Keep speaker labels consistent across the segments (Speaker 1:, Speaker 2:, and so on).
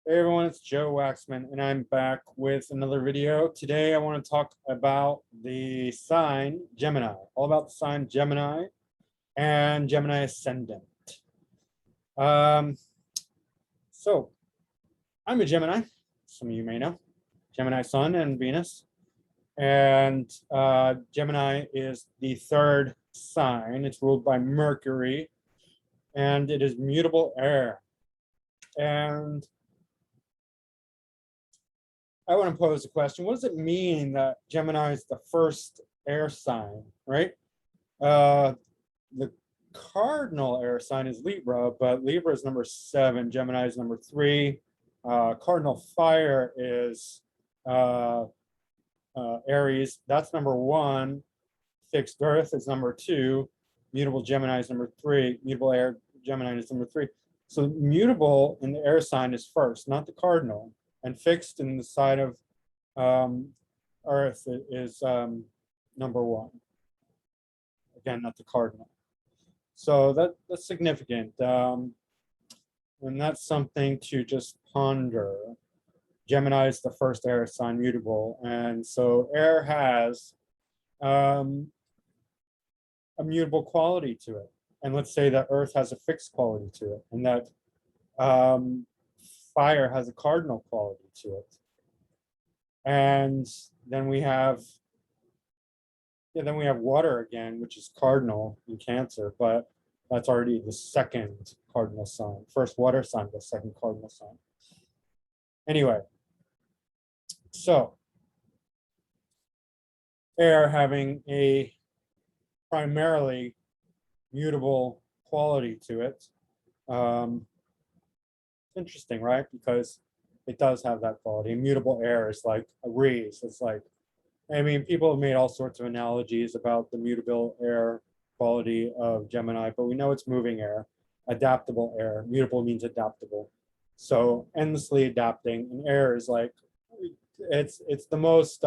Speaker 1: Hey everyone, it's Joe Waxman, and I'm back with another video. Today I want to talk about the sign Gemini, all about the sign Gemini and Gemini Ascendant. Um, so I'm a Gemini, some of you may know, Gemini Sun and Venus, and Gemini is the third sign. It's ruled by Mercury, and it is mutable air. And I want to pose a question. What does it mean that Gemini is the first air sign, right? The cardinal air sign is Libra, but Libra is number 7. Gemini is number 3. Cardinal fire is Aries. That's number 1. Fixed earth is number 2. Mutable Gemini is number 3. Mutable air Gemini is number 3. So mutable in the air sign is first, not the cardinal. And fixed in the side of Earth is number 1. Again, not the cardinal. So that's significant. And that's something to just ponder. Gemini is the first air sign, mutable. And so air has a mutable quality to it. And let's say that Earth has a fixed quality to it. And that fire has a cardinal quality to it. And then we have water again, which is cardinal in Cancer, but that's already the second cardinal sign. First water sign, the second cardinal sign. Anyway, so air having a primarily mutable quality to it. Interesting, right? Because it does have that quality. Immutable air is like a breeze. It's like, I mean, people have made all sorts of analogies about the mutable air quality of Gemini, but we know it's moving air, adaptable air. Mutable means adaptable. So endlessly adapting, and air is like, it's the most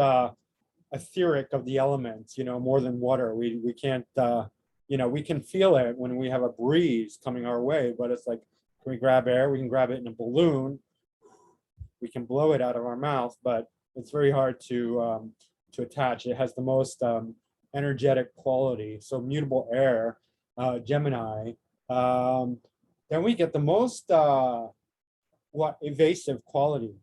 Speaker 1: etheric of the elements, more than water. We can't, we can feel it when we have a breeze coming our way, but it's like, can we grab air? We can grab it in a balloon. We can blow it out of our mouth, but it's very hard to attach. It has the most energetic quality. So mutable air, Gemini. Then we get the most evasive quality.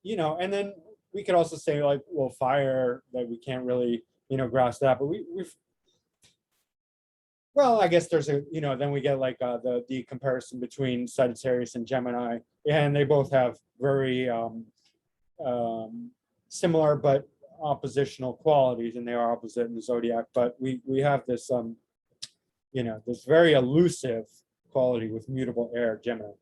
Speaker 1: And then we could also say like, well, fire, that we can't really grasp that, but we've. Well, I guess there's then we get like the comparison between Sagittarius and Gemini, and they both have very similar but oppositional qualities, and they are opposite in the zodiac. But we have this this very elusive quality with mutable air, Gemini.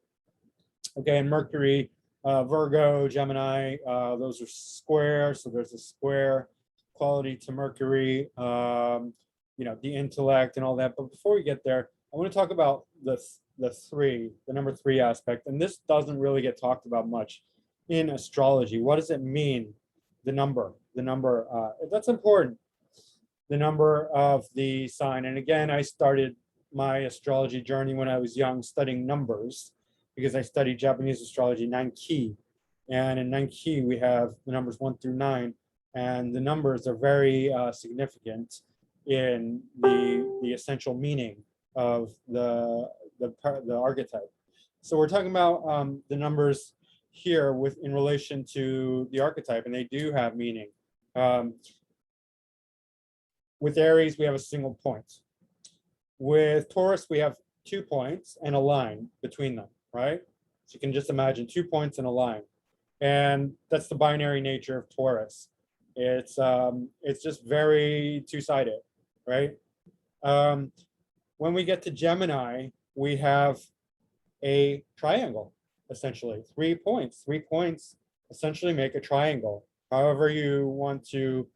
Speaker 1: Okay, and Mercury, Virgo, Gemini, those are square, so there's a square quality to Mercury. The intellect and all that. But before we get there, I want to talk about the number 3 aspect. And this doesn't really get talked about much in astrology. What does it mean? The number, that's important. The number of the sign. And again, I started my astrology journey when I was young, studying numbers, because I studied Japanese astrology, 9-ki. And in 9-ki, we have the numbers 1 through 9. And the numbers are very significant in the essential meaning of the archetype. So we're talking about the numbers here in relation to the archetype, and they do have meaning. With Aries, we have a single point. With Taurus, we have 2 points and a line between them, right? So you can just imagine 2 points and a line. And that's the binary nature of Taurus. It's just very two-sided, right? When we get to Gemini, we have a triangle, essentially. 3 points. 3 points essentially make a triangle. However you want to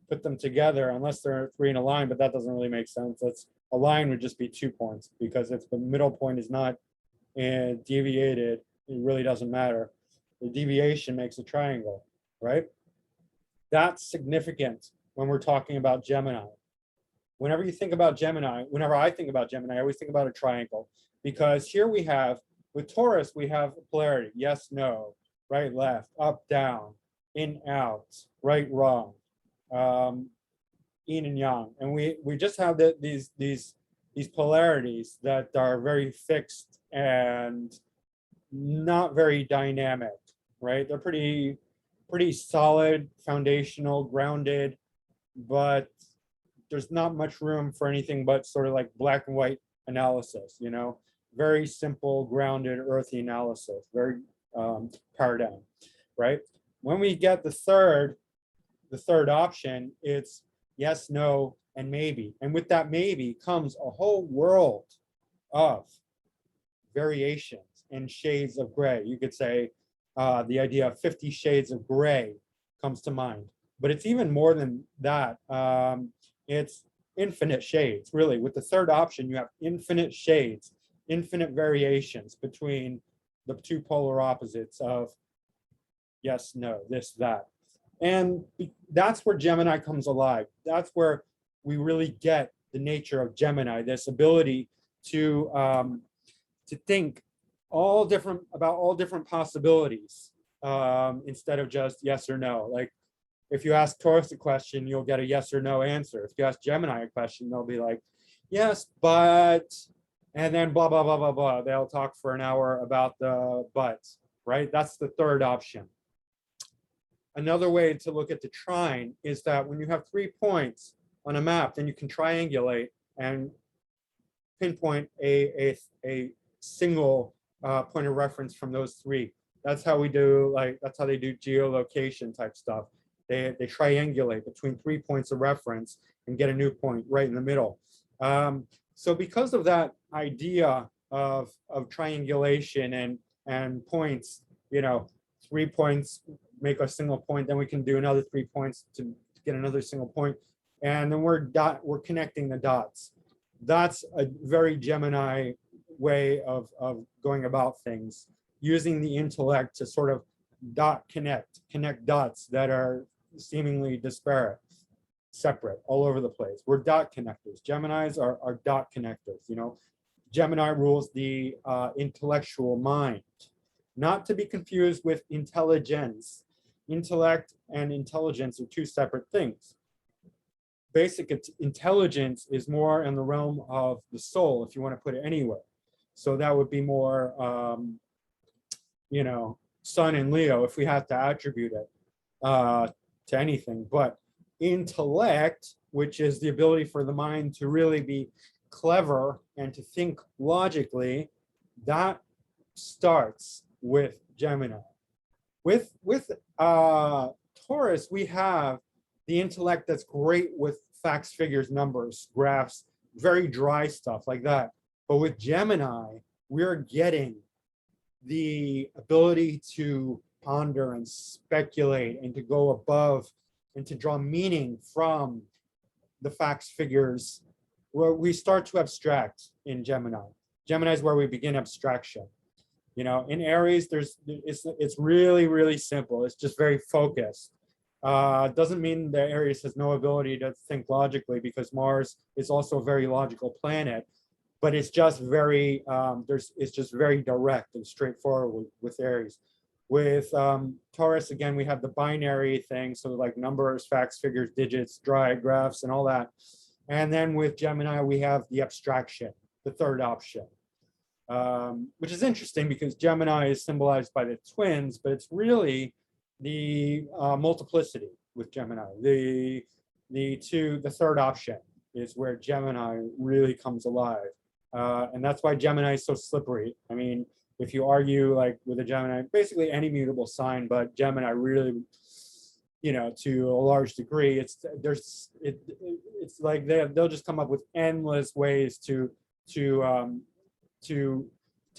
Speaker 1: put them together, unless they're 3 in a line, but that doesn't really make sense. A line would just be 2 points, because if the middle point is not deviated, it really doesn't matter. The deviation makes a triangle, right? That's significant when we're talking about Gemini. Whenever you think about Gemini, whenever I think about Gemini, I always think about a triangle, because here we have With Taurus, we have polarity, yes, no, right, left, up, down, in, out, right, wrong, yin and yang. And we just have these polarities that are very fixed and not very dynamic, right? They're pretty solid, foundational, grounded, but there's not much room for anything but sort of like black and white analysis, you know, very simple, grounded, earthy analysis, very paradigm, right? When we get the third option, it's yes, no, and maybe. And with that maybe comes a whole world of variations and shades of gray. You could say the idea of 50 shades of gray comes to mind, but it's even more than that. It's infinite shades, really. With the third option, you have infinite shades, infinite variations between the two polar opposites of yes, no, this, that. And that's where Gemini comes alive. That's where we really get the nature of Gemini, this ability to think about all different possibilities instead of just yes or no. Like if you ask Taurus a question, you'll get a yes or no answer. If you ask Gemini a question, they'll be like, yes, but, and then blah, blah, blah, blah, blah. They'll talk for an hour about the buts, right? That's the third option. Another way to look at the trine is that when you have 3 points on a map, then you can triangulate and pinpoint a single point of reference from those 3. That's how we do, that's how they do geolocation type stuff. They triangulate between 3 points of reference and get a new point right in the middle. So because of that idea of triangulation and points, you know, 3 points make a single point, then we can do another 3 points to get another single point, and then we're connecting the dots. That's a very Gemini way of going about things, using the intellect to sort of connect dots that are seemingly disparate, separate, all over the place. We're dot connectors. Geminis are dot connectors. You know, Gemini rules the intellectual mind, not to be confused with intelligence. Intellect and intelligence are 2 separate things. Basic intelligence is more in the realm of the soul, if you want to put it anywhere. So that would be more, you know, Sun and Leo, if we have to attribute it to anything. But intellect, which is the ability for the mind to really be clever and to think logically, that starts with Gemini. With Taurus, we have the intellect that's great with facts, figures, numbers, graphs, very dry stuff like that. But with Gemini, we're getting the ability to ponder and speculate and to go above and to draw meaning from the facts, figures, where we start to abstract in Gemini. Gemini is where we begin abstraction. You know, in Aries, it's really, really simple. It's just very focused. Doesn't mean that Aries has no ability to think logically, because Mars is also a very logical planet, but it's just very it's just very direct and straightforward with Aries. With Taurus, again, we have the binary thing, so like numbers, facts, figures, digits, dry graphs, and all that. And then with Gemini, we have the abstraction, the third option. Which is interesting because Gemini is symbolized by the twins, but it's really the multiplicity with Gemini. The third option is where Gemini really comes alive. And that's why Gemini is so slippery. I mean, if you argue like with a Gemini, basically any mutable sign, but Gemini really, you know, to a large degree, it's like they'll just come up with endless ways to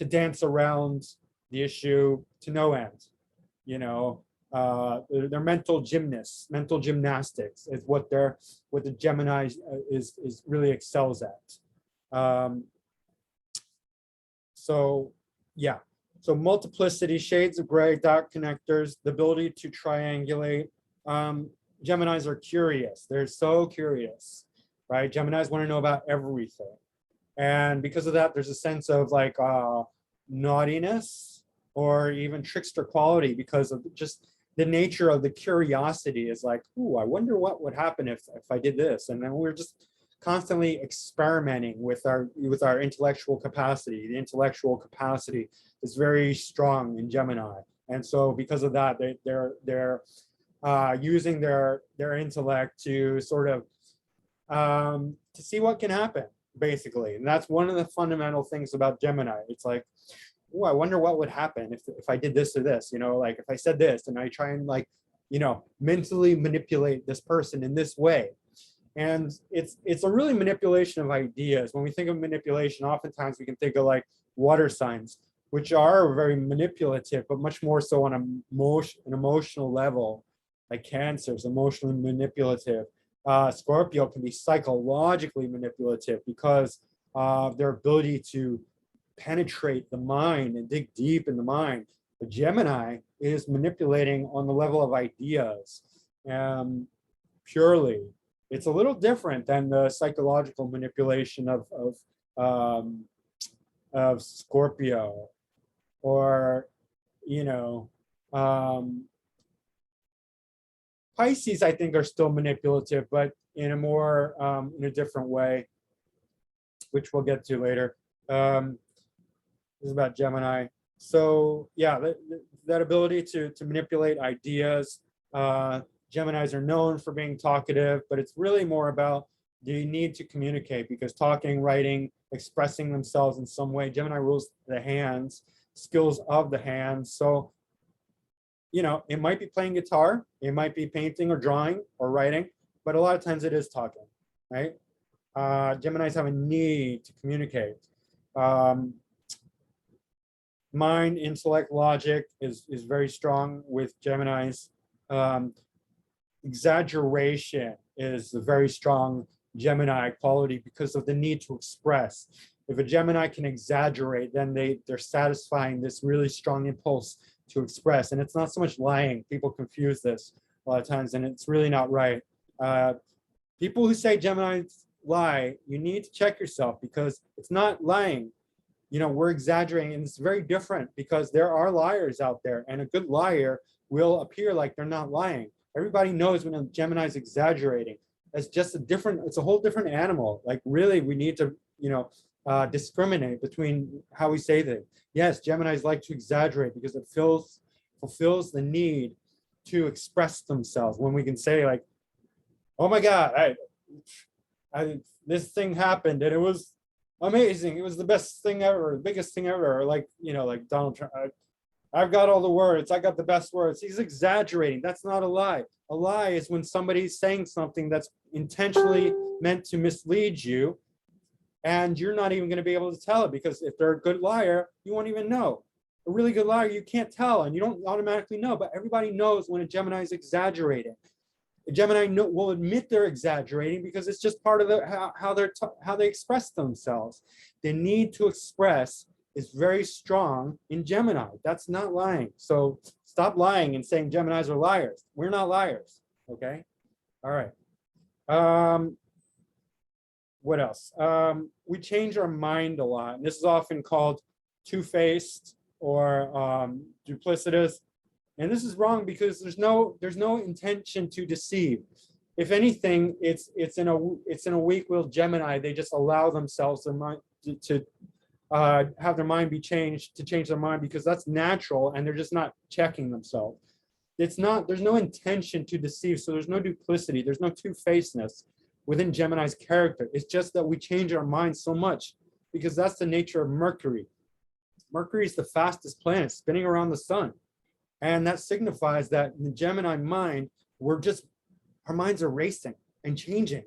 Speaker 1: dance around the issue to no end. You know, they're mental gymnasts. Mental gymnastics is what the Gemini is really excels at. So yeah, so multiplicity, shades of gray, dot connectors, the ability to triangulate. Geminis are curious. They're so curious, right? Geminis want to know about everything. And because of that, there's a sense of like naughtiness or even trickster quality because of just the nature of the curiosity is like, ooh, I wonder what would happen if I did this. And then we're just constantly experimenting with our intellectual capacity. The intellectual capacity is very strong in Gemini. And so because of that, they're using their intellect to sort of to see what can happen, basically. And that's one of the fundamental things about Gemini. It's like, oh, I wonder what would happen if I did this or this, like if I said this and I try and like, mentally manipulate this person in this way. And it's a really manipulation of ideas. When we think of manipulation, oftentimes we can think of like water signs, which are very manipulative, but much more so on an emotional level, like Cancer is emotionally manipulative. Scorpio can be psychologically manipulative because of their ability to penetrate the mind and dig deep in the mind. But Gemini is manipulating on the level of ideas, purely. It's a little different than the psychological manipulation of Scorpio, or Pisces, I think, are still manipulative, but in a more in a different way, which we'll get to later. This is about Gemini. So yeah, that ability to manipulate ideas. Geminis are known for being talkative, but it's really more about the need to communicate, because talking, writing, expressing themselves in some way. Gemini rules the hands, skills of the hands. So it might be playing guitar, it might be painting or drawing or writing, but a lot of times it is talking, right? Geminis have a need to communicate. Mind, intellect, logic is very strong with Geminis. Exaggeration is a very strong Gemini quality because of the need to express. If a Gemini can exaggerate, then they're satisfying this really strong impulse to express. And it's not so much lying. People confuse this a lot of times, and it's really not right. People who say Geminis lie, you need to check yourself, because it's not lying. We're exaggerating, and it's very different, because there are liars out there, and a good liar will appear like they're not lying. Everybody knows when a Gemini is exaggerating. It's a whole different animal. Like, really, we need to, discriminate between how we say things. Yes, Geminis like to exaggerate because it fulfills the need to express themselves. When we can say, like, oh my God, this thing happened and it was amazing. It was the best thing ever, the biggest thing ever. Or like, like Donald Trump, I've got all the words. I got the best words. He's exaggerating. That's not a lie. A lie is when somebody's saying something that's intentionally meant to mislead you, and you're not even going to be able to tell it, because if they're a good liar, you won't even know. A really good liar, you can't tell, and you don't automatically know, but everybody knows when a Gemini is exaggerating. A Gemini will admit they're exaggerating because it's just part of how they express themselves. The need to express is very strong in Gemini. That's not lying. So stop lying and saying Geminis are liars. We're not liars. Okay. All right. What else? We change our mind a lot, and this is often called two-faced or duplicitous. And this is wrong because there's no intention to deceive. If anything, it's in a weak-willed Gemini. They just allow themselves to have their mind be changed, to change their mind, because that's natural, and they're just not checking themselves. There's no intention to deceive, so there's no duplicity, there's no two-facedness within Gemini's character. It's just that we change our minds so much because that's the nature of Mercury. Mercury is the fastest planet spinning around the sun, and that signifies that in the Gemini mind, our minds are racing and changing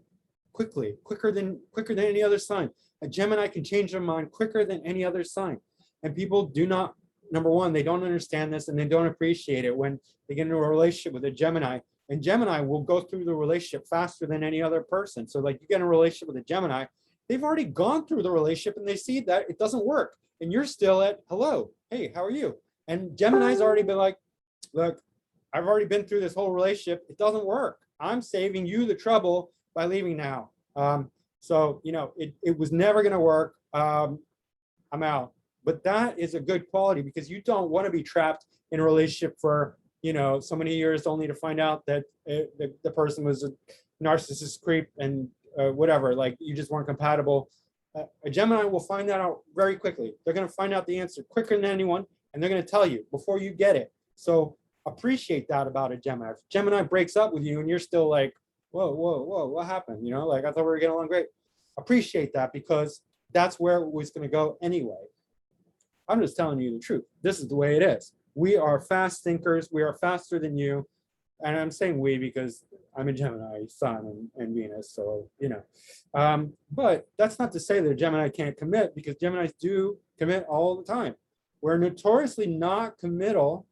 Speaker 1: quicker than any other sign. A Gemini can change their mind quicker than any other sign. And people do not, number one, they don't understand this, and they don't appreciate it when they get into a relationship with a Gemini. And Gemini will go through the relationship faster than any other person. So like, you get in a relationship with a Gemini, they've already gone through the relationship and they see that it doesn't work. And you're still at, hello, hey, how are you? And Gemini's already been like, look, I've already been through this whole relationship. It doesn't work. I'm saving you the trouble by leaving now. So, it was never going to work. I'm out. But that is a good quality, because you don't want to be trapped in a relationship for, so many years only to find out that the person was a narcissist creep and whatever, like you just weren't compatible. A Gemini will find that out very quickly. They're going to find out the answer quicker than anyone, and they're going to tell you before you get it. So appreciate that about a Gemini. If Gemini breaks up with you and you're still like, whoa, what happened? Like I thought we were getting along great. Appreciate that, because that's where it was going to go anyway. I'm just telling you the truth. This is the way it is. We are fast thinkers. We are faster than you. And I'm saying we because I'm a Gemini Sun and Venus. So, but that's not to say that a Gemini can't commit, because Geminis do commit all the time. We're notoriously not committal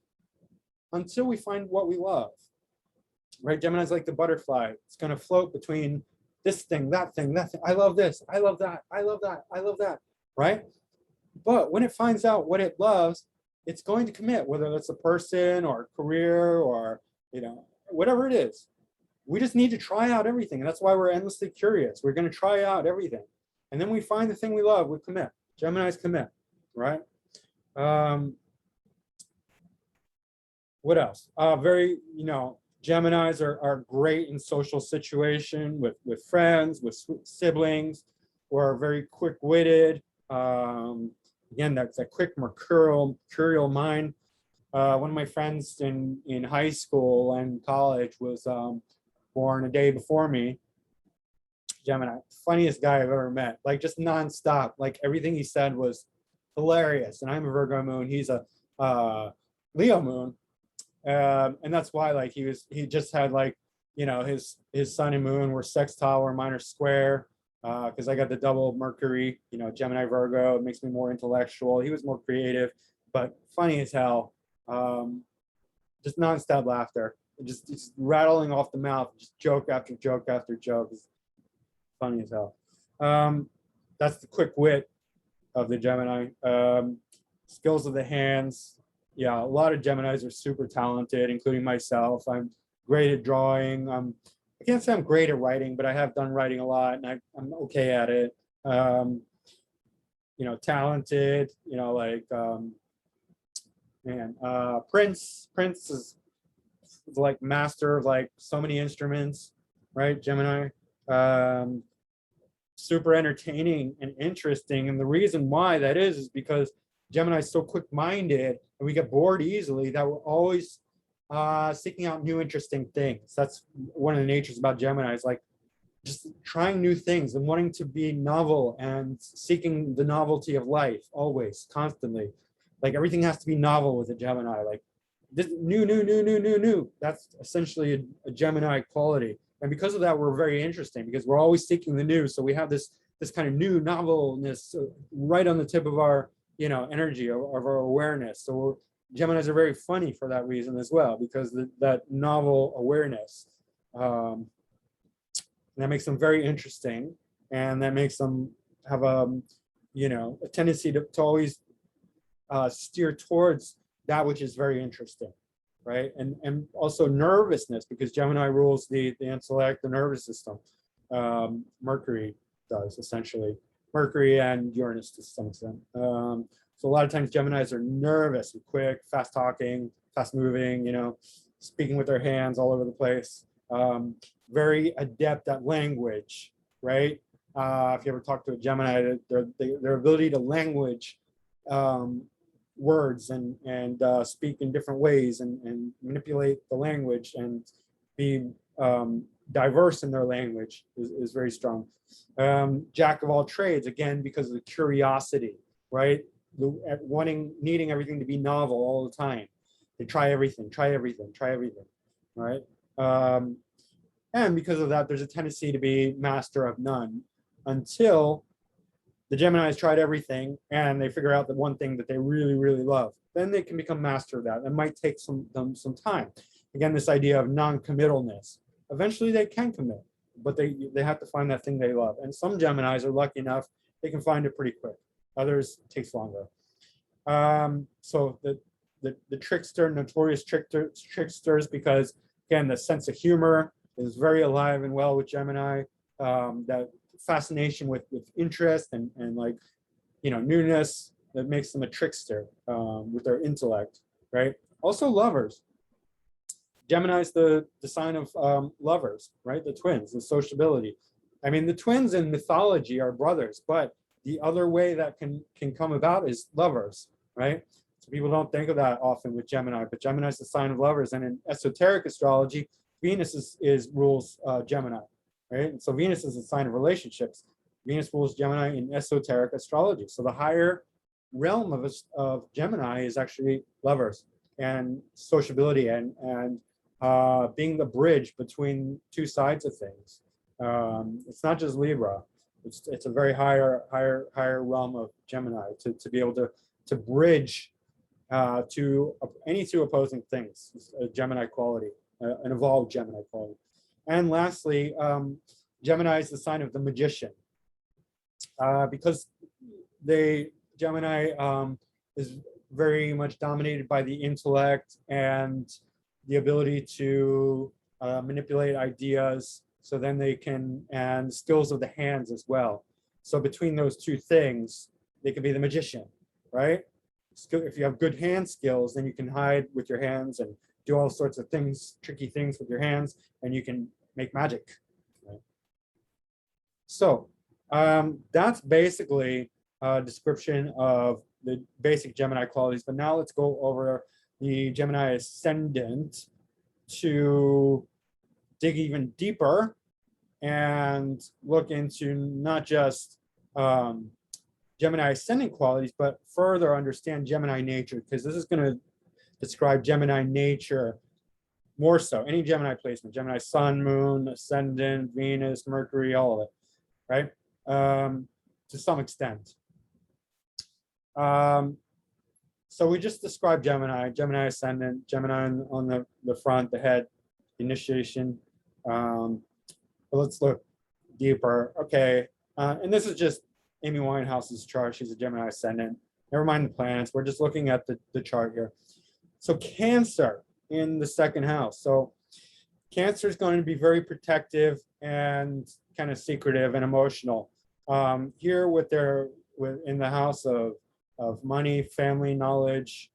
Speaker 1: until we find what we love, right? Gemini's like the butterfly. It's going to float between this thing, that thing, that thing. I love this. I love that. I love that. I love that, right? But when it finds out what it loves, it's going to commit, whether that's a person or a career or, whatever it is. We just need to try out everything. And that's why we're endlessly curious. We're going to try out everything. And then we find the thing we love, we commit. Geminis commit, right? What else? Geminis are great in social situation with friends, with siblings, or are very quick-witted. Again, that's a quick mercurial mind. One of my friends in high school and college was born a day before me. Gemini, funniest guy I've ever met. Like just nonstop. Like everything he said was hilarious. And I'm a Virgo moon. He's a Leo moon. And that's why like he just had like, his sun and moon were sextile or minor square. Because I got the double Mercury, Gemini Virgo. It makes me more intellectual. He was more creative, but funny as hell. Just nonstop laughter, just rattling off the mouth, just joke after joke after joke. It's funny as hell. That's the quick wit of the Gemini. Skills of the hands. Yeah, a lot of Geminis are super talented, including myself. I'm great at drawing. I can't say I'm great at writing, but I have done writing a lot, and I'm okay at it. Talented. Prince is like master of like so many instruments, right? Gemini. Super entertaining and interesting, and the reason why that is because Gemini is so quick-minded, and we get bored easily that we're always seeking out new interesting things. That's one of the natures about Gemini, is like just trying new things and wanting to be novel and seeking the novelty of life always, constantly. Like everything has to be novel with a Gemini. Like this new. That's essentially a Gemini quality. And because of that, we're very interesting because we're always seeking the new. So we have this kind of new novelness right on the tip of our energy, of our awareness. So Geminis are very funny for that reason as well, because that novel awareness, that makes them very interesting, and that makes them have a tendency to always steer towards that which is very interesting, right? And also nervousness, because Gemini rules the intellect, the nervous system. Mercury does, essentially. Mercury and Uranus to some extent. So a lot of times Geminis are nervous and quick, fast talking, fast moving, speaking with their hands all over the place. Very adept at language, right? If you ever talk to a Gemini, their ability to language words and speak in different ways and manipulate the language and be diverse in their language is very strong. Jack of all trades, again, because of the curiosity, right? Needing everything to be novel all the time. They try everything, right? And because of that, there's a tendency to be master of none until the Geminis tried everything and they figure out the one thing that they really, really love. Then they can become master of that. It might take some time. Again, this idea of non-committalness. Eventually they can commit, but they have to find that thing they love. And some Geminis are lucky enough, they can find it pretty quick. Others, it takes longer. So the trickster, notorious tricksters, because again, the sense of humor is very alive and well with Gemini. That fascination with interest and like, newness, that makes them a trickster with their intellect, right? Also lovers. Gemini is the sign of lovers, right? The twins, the sociability. I mean, the twins in mythology are brothers, but the other way that can come about is lovers, right? So people don't think of that often with Gemini, but Gemini is the sign of lovers. And in esoteric astrology, Venus is rules Gemini, right? And so Venus is a sign of relationships. Venus rules Gemini in esoteric astrology. So the higher realm of Gemini is actually lovers and sociability and being the bridge between two sides of things. It's not just Libra. It's a very higher realm of Gemini to be able to bridge to any two opposing things. It's a Gemini quality, an evolved Gemini quality. And lastly, Gemini is the sign of the magician, because Gemini is very much dominated by the intellect and the ability to manipulate ideas, so then they can, and skills of the hands as well. So between those two things, they can be the magician, right? If you have good hand skills, then you can hide with your hands and do all sorts of things, tricky things with your hands, and you can make magic. Right? So that's basically a description of the basic Gemini qualities. But now let's go over the Gemini Ascendant to dig even deeper and look into not just Gemini Ascendant qualities, but further understand Gemini nature, because this is going to describe Gemini nature more so. Any Gemini placement, Gemini Sun, Moon, Ascendant, Venus, Mercury, all of it, right? To some extent. So we just described Gemini Ascendant, Gemini on the front, the head, initiation. But let's look deeper. Okay, and this is just Amy Winehouse's chart. She's a Gemini Ascendant. Never mind the planets. We're just looking at the chart here. So Cancer in the second house. So Cancer is going to be very protective and kind of secretive and emotional. Here in the house of money, family, knowledge,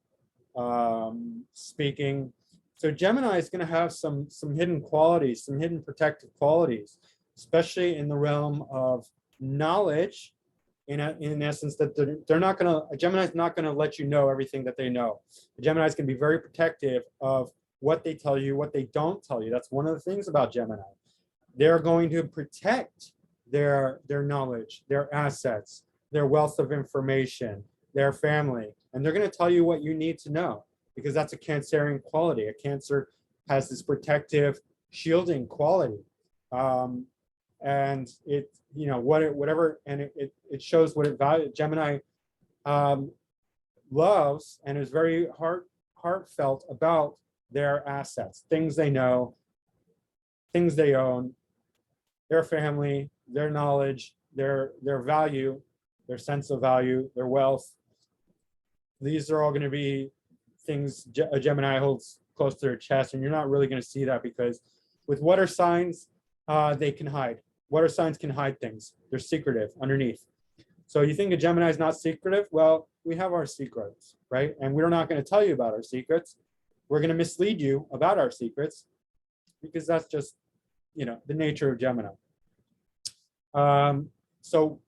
Speaker 1: speaking. So Gemini is going to have some hidden qualities, some hidden protective qualities, especially in the realm of knowledge. In essence, that Gemini is not going to let you know everything that they know. Gemini is going to be very protective of what they tell you, what they don't tell you. That's one of the things about Gemini. They're going to protect their knowledge, their assets, their wealth of information, their family, and they're going to tell you what you need to know, because that's a Cancerian quality. A Cancer has this protective, shielding quality, and it, whatever, and it shows what it values. Gemini loves and is very heartfelt about their assets, things they know, things they own, their family, their knowledge, their value, their sense of value, their wealth. These are all going to be things a Gemini holds close to their chest, and you're not really going to see that, because with water signs, they can hide. Water signs can hide things. They're secretive underneath. So you think a Gemini is not secretive? Well, we have our secrets, right? And we're not going to tell you about our secrets. We're going to mislead you about our secrets, because that's just, the nature of Gemini. So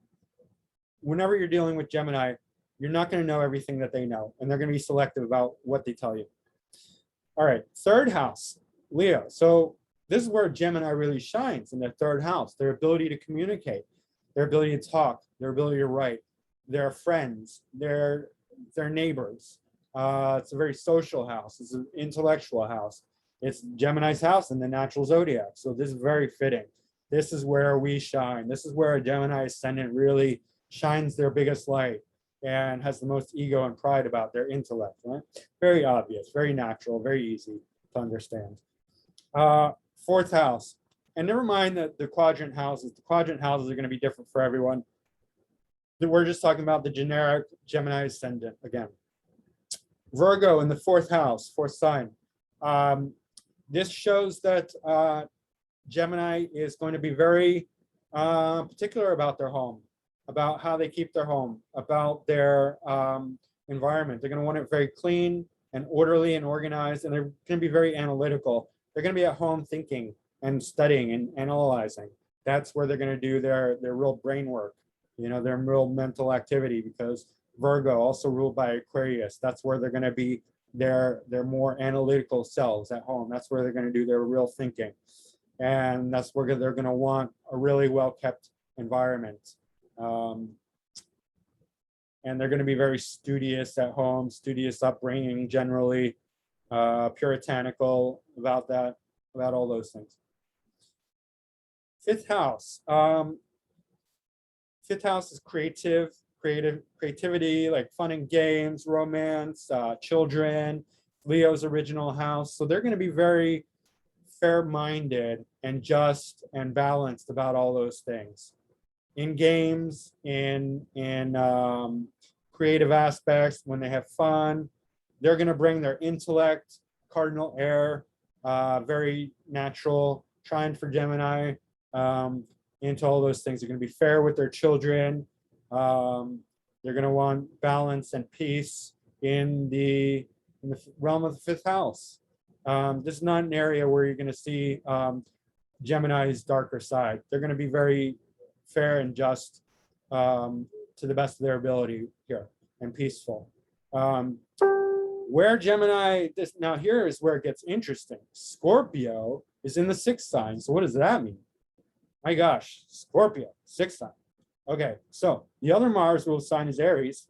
Speaker 1: whenever you're dealing with Gemini, you're not going to know everything that they know, and they're going to be selective about what they tell you. All right, third house, Leo. So this is where Gemini really shines, in their third house. Their ability to communicate, their ability to talk, their ability to write, their friends, their neighbors. It's a very social house. It's an intellectual house. It's Gemini's house in the natural zodiac. So this is very fitting. This is where we shine. This is where a Gemini Ascendant really shines their biggest light and has the most ego and pride about their intellect, right? Very obvious, very natural, very easy to understand. Fourth house, and never mind the quadrant houses. The quadrant houses are going to be different for everyone. We're just talking about the generic Gemini Ascendant again. Virgo in the fourth house, fourth sign. This shows that Gemini is going to be very particular about their home. about how they keep their home, about their environment. They're going to want it very clean and orderly and organized, and they're going to be very analytical. They're going to be at home thinking and studying and analyzing. That's where they're going to do their real brain work, their real mental activity, because Virgo, also ruled by Aquarius, that's where they're going to be their more analytical selves at home. That's where they're going to do their real thinking. And that's where they're going to want a really well-kept environment. And they're going to be very studious at home, studious upbringing generally, puritanical about that, about all those things. Fifth house. Fifth house is creativity, like fun and games, romance, children, Leo's original house. So they're going to be very fair-minded and just and balanced about all those things. In games, in creative aspects, when they have fun, they're going to bring their intellect, cardinal air, very natural, trine for Gemini, into all those things. They're going to be fair with their children. They're going to want balance and peace in the realm of the fifth house. This is not an area where you're going to see Gemini's darker side. They're going to be very fair and just to the best of their ability here, and peaceful. Where Gemini, now here is where it gets interesting. Scorpio is in the sixth sign. So what does that mean? My gosh, Scorpio, sixth sign. Okay, so the other Mars ruled sign is Aries.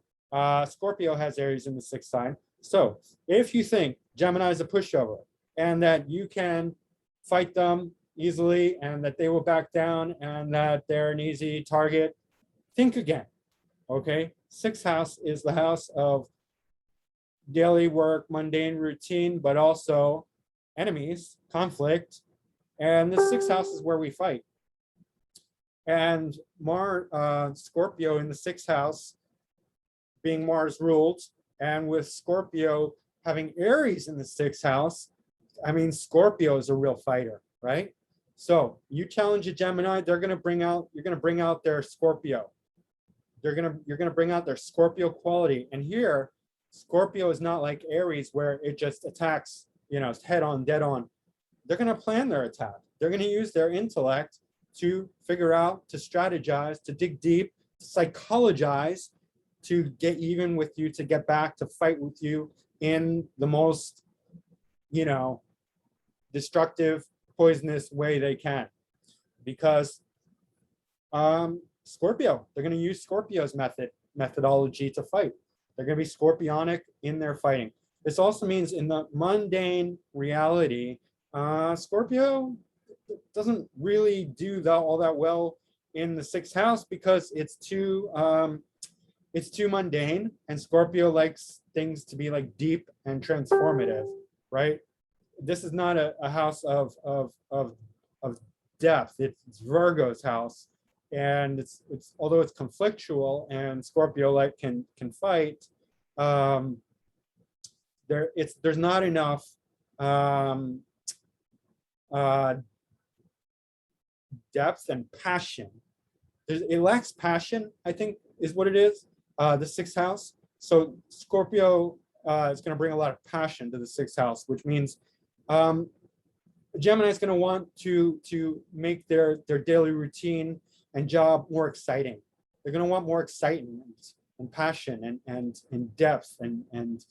Speaker 1: Scorpio has Aries in the sixth sign. So if you think Gemini is a pushover and that you can fight them easily and that they will back down and that they're an easy target, think again. Okay, sixth house is the house of daily work, mundane routine, but also enemies, conflict. And the sixth house is where we fight. And Scorpio in the sixth house, being Mars ruled, and with Scorpio having Aries in the sixth house, I mean, Scorpio is a real fighter, right? So you challenge a Gemini, you're going to bring out their Scorpio. You're going to bring out their Scorpio quality. And here, Scorpio is not like Aries where it just attacks, head on, dead on. They're going to plan their attack. They're going to use their intellect to figure out, to strategize, to dig deep, to psychologize, to get even with you, to get back, to fight with you in the most, destructive, poisonous way they can. Because Scorpio, they're going to use Scorpio's methodology to fight. They're going to be scorpionic in their fighting. This also means in the mundane reality, Scorpio doesn't really do all that well in the sixth house because it's too mundane, and Scorpio likes things to be like deep and transformative, right? This is not a house of depth. It's Virgo's house, and it's although it's conflictual and Scorpio like can fight, there's not enough depth and passion. It lacks passion, I think, is what it is. The sixth house. So Scorpio is going to bring a lot of passion to the sixth house, which means Gemini is going to want to make their daily routine and job more exciting. They're going to want more excitement and passion and depth and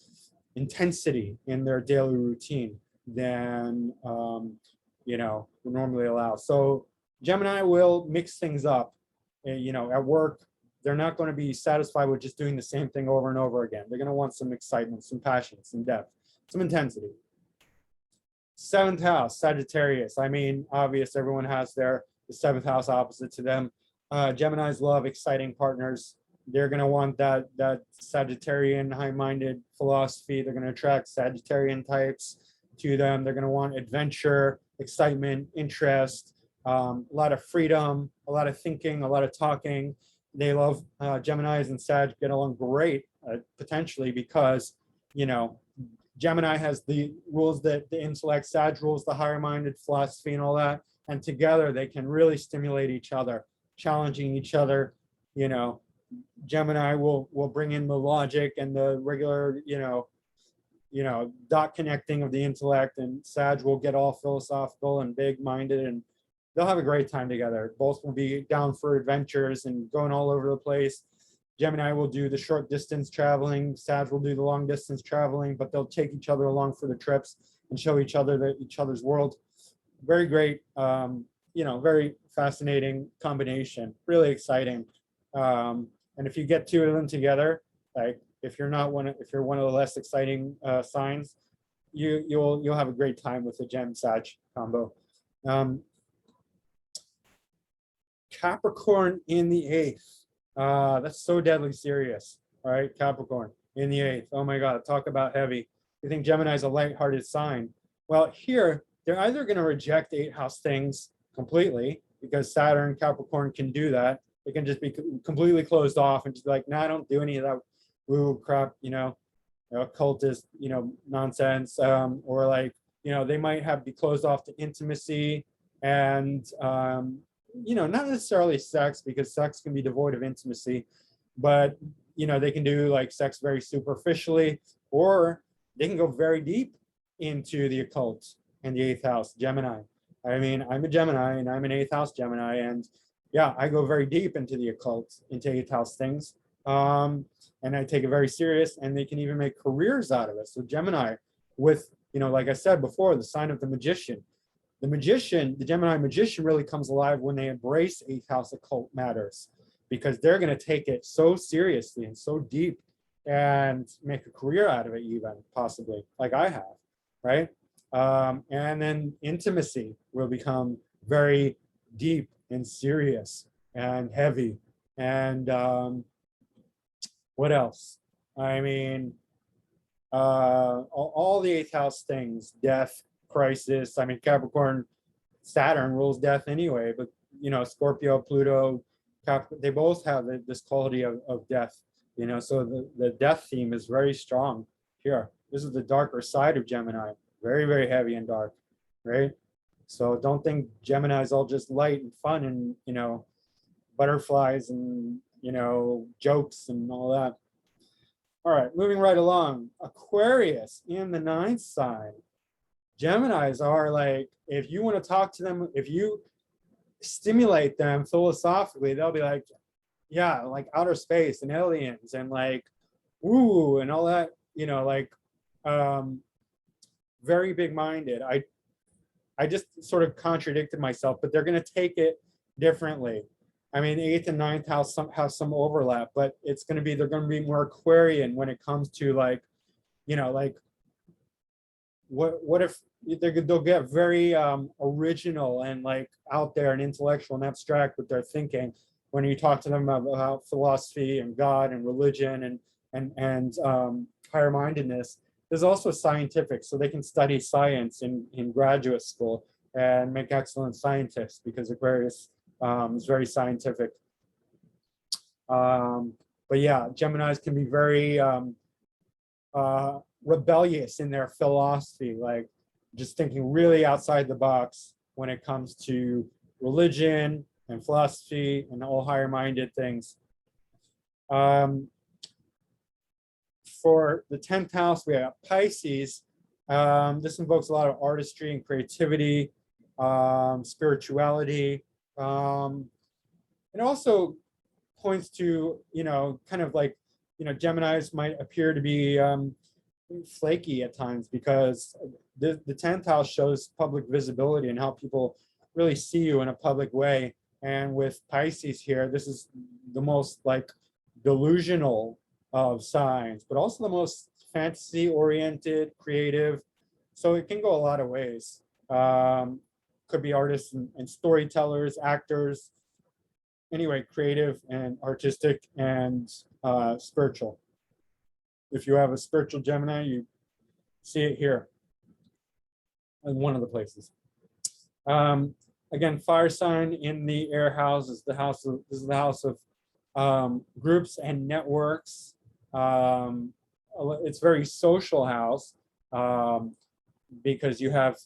Speaker 1: intensity in their daily routine than we normally allow. So Gemini will mix things up. At work, they're not going to be satisfied with just doing the same thing over and over again. They're going to want some excitement, some passion, some depth, some intensity. Seventh house, Sagittarius. I mean, obvious, everyone has the seventh house opposite to them. Geminis love exciting partners. They're going to want that Sagittarian high-minded philosophy. They're going to attract Sagittarian types to them. They're going to want adventure, excitement, interest, a lot of freedom, a lot of thinking, a lot of talking. They love Geminis and Sag get along great, potentially, because, Gemini has the rules that the intellect, Sag rules the higher-minded philosophy and all that. And together they can really stimulate each other, challenging each other, you know, Gemini will bring in the logic and the regular, dot connecting of the intellect, and Sag will get all philosophical and big-minded, and they'll have a great time together. Both will be down for adventures and going all over the place. Gemini will do the short distance traveling. Sag will do the long distance traveling, but they'll take each other along for the trips and show each other each other's world. Very great, very fascinating combination. Really exciting. And if you get two of them together, like if you're one of the less exciting signs, you'll have a great time with the Gem Sag combo. Capricorn in the 8th. That's so deadly serious. All right, Capricorn in the 8th. Oh my God, talk about heavy. You think Gemini is a lighthearted sign? Well, here they're either going to reject 8th house things completely, because Saturn, Capricorn can do that. They can just be completely closed off and just be like, no, I don't do any of that woo crap, occultist, nonsense, or like, they might be closed off to intimacy and, not necessarily sex, because sex can be devoid of intimacy, but, they can do like sex very superficially, or they can go very deep into the occult and the 8th house, Gemini. I mean, I'm a Gemini and I'm an 8th house Gemini, and yeah, I go very deep into the occult, into 8th house things. And I take it very serious, and they can even make careers out of it. So Gemini with, like I said before, the sign of the magician. The Gemini magician really comes alive when they embrace 8th house occult matters, because they're going to take it so seriously and so deep and make a career out of it, even possibly, like I have, right? And then intimacy will become very deep and serious and heavy. And what else? I mean, all the 8th house things, death, crisis. I mean, Capricorn, Saturn rules death anyway, but Scorpio, Pluto, they both have this quality of death, so the death theme is very strong here. This is the darker side of Gemini, very, very heavy and dark, right? So don't think Gemini is all just light and fun and, butterflies and, jokes and all that. All right, moving right along. Aquarius in the 9th sign. Geminis are like, if you want to talk to them, if you stimulate them philosophically, they'll be like, yeah, like outer space and aliens and like, woo, and all that, very big-minded. I just sort of contradicted myself, but they're going to take it differently. I mean, 8th and 9th house have some overlap, but they're going to be more Aquarian when it comes to like, what if they'll get very original and like out there and intellectual and abstract with their thinking when you talk to them about philosophy and God and religion and higher mindedness. There's also scientific, so they can study science in graduate school and make excellent scientists, because Aquarius is very scientific. But yeah, Geminis can be very rebellious in their philosophy, like just thinking really outside the box when it comes to religion and philosophy and all higher minded things. For the 10th house, we have Pisces. This invokes a lot of artistry and creativity, spirituality. It also points to, kind of like, Geminis might appear to be flaky at times, because the 10th house shows public visibility and how people really see you in a public way. And with Pisces here, this is the most like delusional of signs, but also the most fantasy oriented, creative. So it can go a lot of ways. Could be artists and storytellers, actors. Anyway, creative and artistic and spiritual. If you have a spiritual Gemini, you see it here in one of the places. Again, fire sign in the air house is the house of, this is the house of groups and networks. It's very social house because you have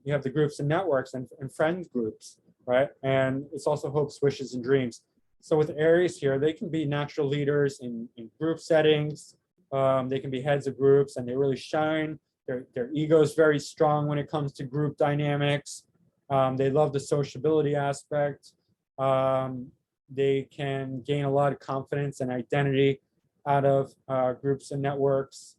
Speaker 1: the groups and networks and friend groups, right? And it's also hopes, wishes, and dreams. So with Aries here, they can be natural leaders in group settings. They can be heads of groups, and they really shine. Their ego is very strong when it comes to group dynamics. They love the sociability aspect. They can gain a lot of confidence and identity out of groups and networks.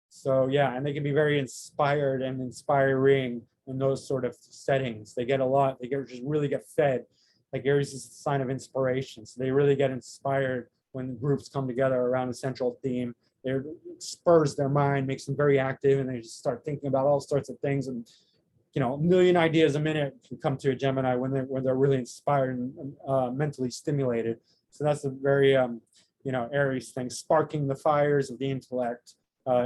Speaker 1: So yeah, and they can be very inspired and inspiring in those sort of settings. They get a lot, they just really get fed. Like Aries is a sign of inspiration. So they really get inspired when groups come together around a central theme. It spurs their mind, makes them very active, and they just start thinking about all sorts of things. And a million ideas a minute can come to a Gemini when they're really inspired and mentally stimulated. So that's a very Aries thing, sparking the fires of the intellect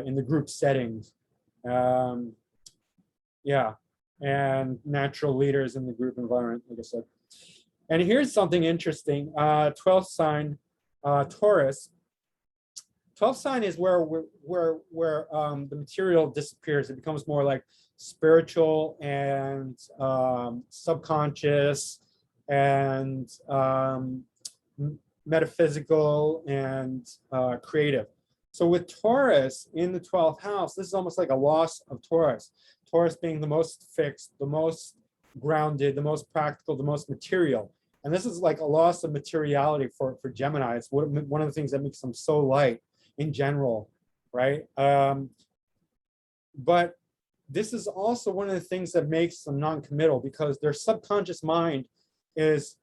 Speaker 1: in the group settings. Yeah, and natural leaders in the group environment, like I said. And here's something interesting. 12th sign, Taurus. 12th sign is where the material disappears. It becomes more like spiritual and subconscious and metaphysical and creative. So with Taurus in the 12th house, this is almost like a loss of Taurus. Taurus being the most fixed, the most grounded, the most practical, the most material. And this is like a loss of materiality for Gemini. It's one of the things that makes them so light in general, right? But this is also one of the things that makes them non-committal, because their subconscious mind is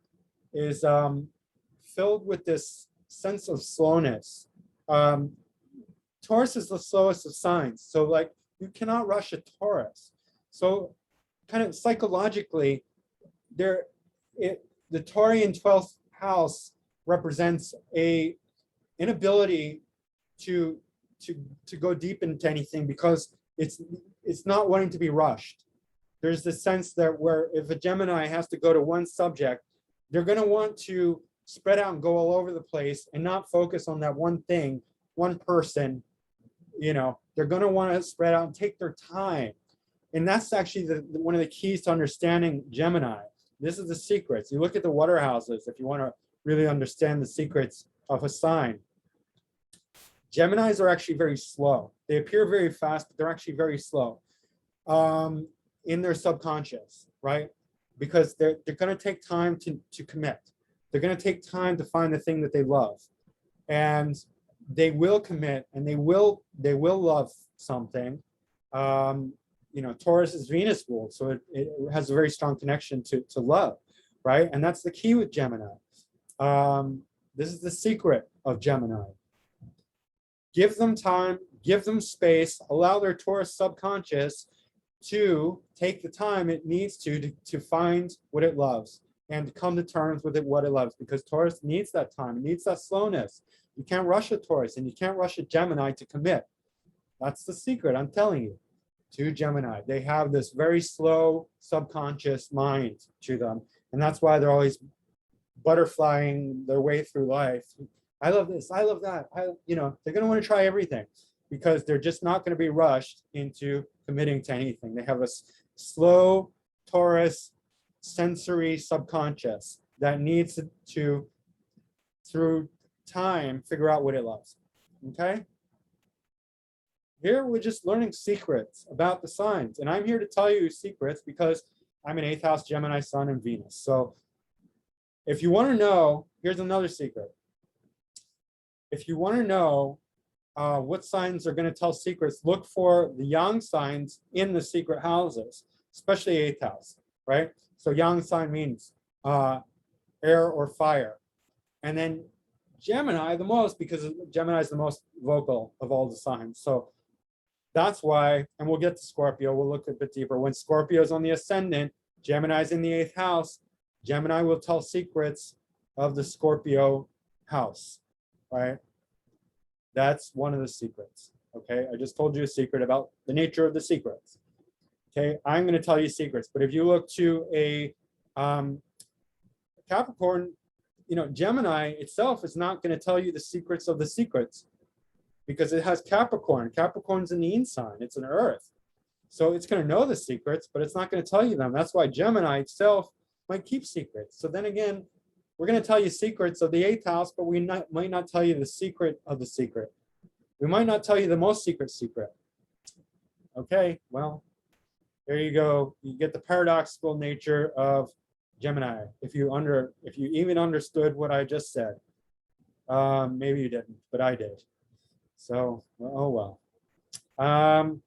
Speaker 1: filled with this sense of slowness. Taurus is the slowest of signs. So like you cannot rush a Taurus. So kind of psychologically, the Taurian 12th house represents a inability to go deep into anything, because it's not wanting to be rushed. There's this sense that where if a Gemini has to go to one subject, they're going to want to spread out and go all over the place and not focus on that one thing, one person. They're going to want to spread out and take their time. And that's actually one of the keys to understanding Gemini. This is the secrets. You look at the water houses if you want to really understand the secrets of a sign. Geminis are actually very slow. They appear very fast, but they're actually very slow in their subconscious, right? Because they're going to take time to commit. They're going to take time to find the thing that they love. And they will commit, and they will love something. Taurus is Venus ruled, so it has a very strong connection to love, right? And that's the key with Gemini. This is the secret of Gemini. Give them time, give them space, allow their Taurus subconscious to take the time it needs to find what it loves and to come to terms with what it loves, because Taurus needs that time, it needs that slowness. You can't rush a Taurus, and you can't rush a Gemini to commit. That's the secret, I'm telling you, to Gemini. They have this very slow subconscious mind to them, and that's why they're always butterflying their way through life. I love this, I love that. They're going to want to try everything, because they're just not going to be rushed into committing to anything. They have a slow Taurus sensory subconscious that needs to, through time, figure out what it loves. Okay? Here we're just learning secrets about the signs, and I'm here to tell you secrets because I'm an 8th house Gemini Sun and Venus. So if you want to know, here's another secret. If you want to know what signs are going to tell secrets, look for the yang signs in the secret houses, especially 8th house, right? So yang sign means air or fire. And then Gemini the most, because Gemini is the most vocal of all the signs. So that's why, and we'll get to Scorpio, we'll look a bit deeper. When Scorpio is on the ascendant, Gemini is in the 8th house, Gemini will tell secrets of the Scorpio house, right? That's one of the secrets, okay? I just told you a secret about the nature of the secrets, okay? I'm going to tell you secrets, but if you look to a Capricorn, Gemini itself is not going to tell you the secrets of the secrets, because it has Capricorn. Capricorn's an yin sign, it's an earth. So it's going to know the secrets, but it's not going to tell you them. That's why Gemini itself might keep secrets. So then again, we're going to tell you secrets of the 8th house, but we might not tell you the secret of the secret. We might not tell you the most secret. Okay, well, there you go. You get the paradoxical nature of Gemini. If you even understood what I just said, maybe you didn't, but I did. So, oh well.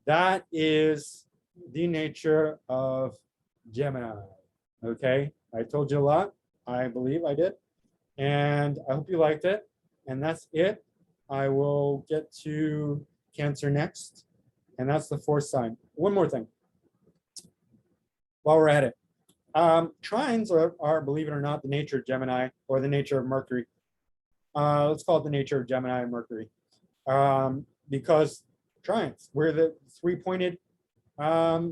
Speaker 1: That is the nature of Gemini. Okay, I told you a lot. I believe I did, and I hope you liked it. And that's it. I will get to Cancer next, and that's the 4th sign. One more thing while we're at it. Trines are, believe it or not, the nature of Gemini, or the nature of Mercury. Let's call it the nature of Gemini and Mercury. Because trines, we're the 3-pointed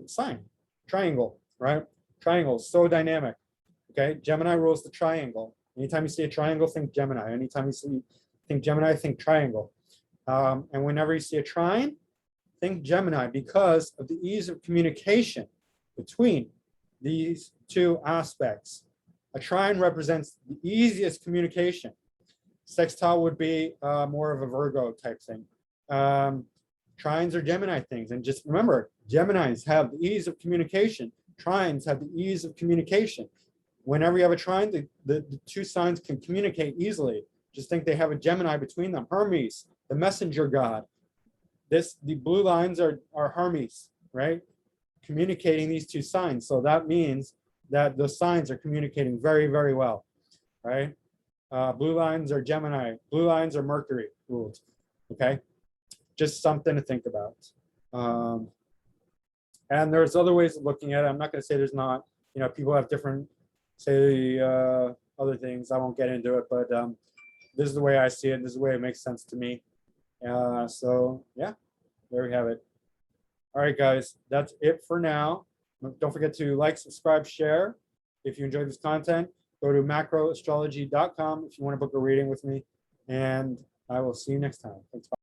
Speaker 1: sign, triangle, right? Triangle, so dynamic. Okay, Gemini rules the triangle. Anytime you see a triangle, think Gemini. Anytime you think Gemini, think triangle. And whenever you see a trine, think Gemini, because of the ease of communication between these 2 aspects. A trine represents the easiest communication. Sextile would be more of a Virgo type thing. Trines are Gemini things. And just remember, Geminis have the ease of communication. Trines have the ease of communication. Whenever you have a trine, the 2 signs can communicate easily. Just think they have a Gemini between them. Hermes, the messenger god. The blue lines are Hermes, right? Communicating these 2 signs. So that means that the signs are communicating very, very well, right? Blue lines are Gemini. Blue lines are Mercury ruled, okay? Just something to think about. And there's other ways of looking at it. I'm not going to say there's not. You know, people have different, say, other things. I won't get into it, but this is the way I see it. This is the way it makes sense to me. So, yeah, there we have it. All right, guys, that's it for now. Don't forget to like, subscribe, share. If you enjoyed this content, go to macroastrology.com if you want to book a reading with me. And I will see you next time. Thanks. Bye.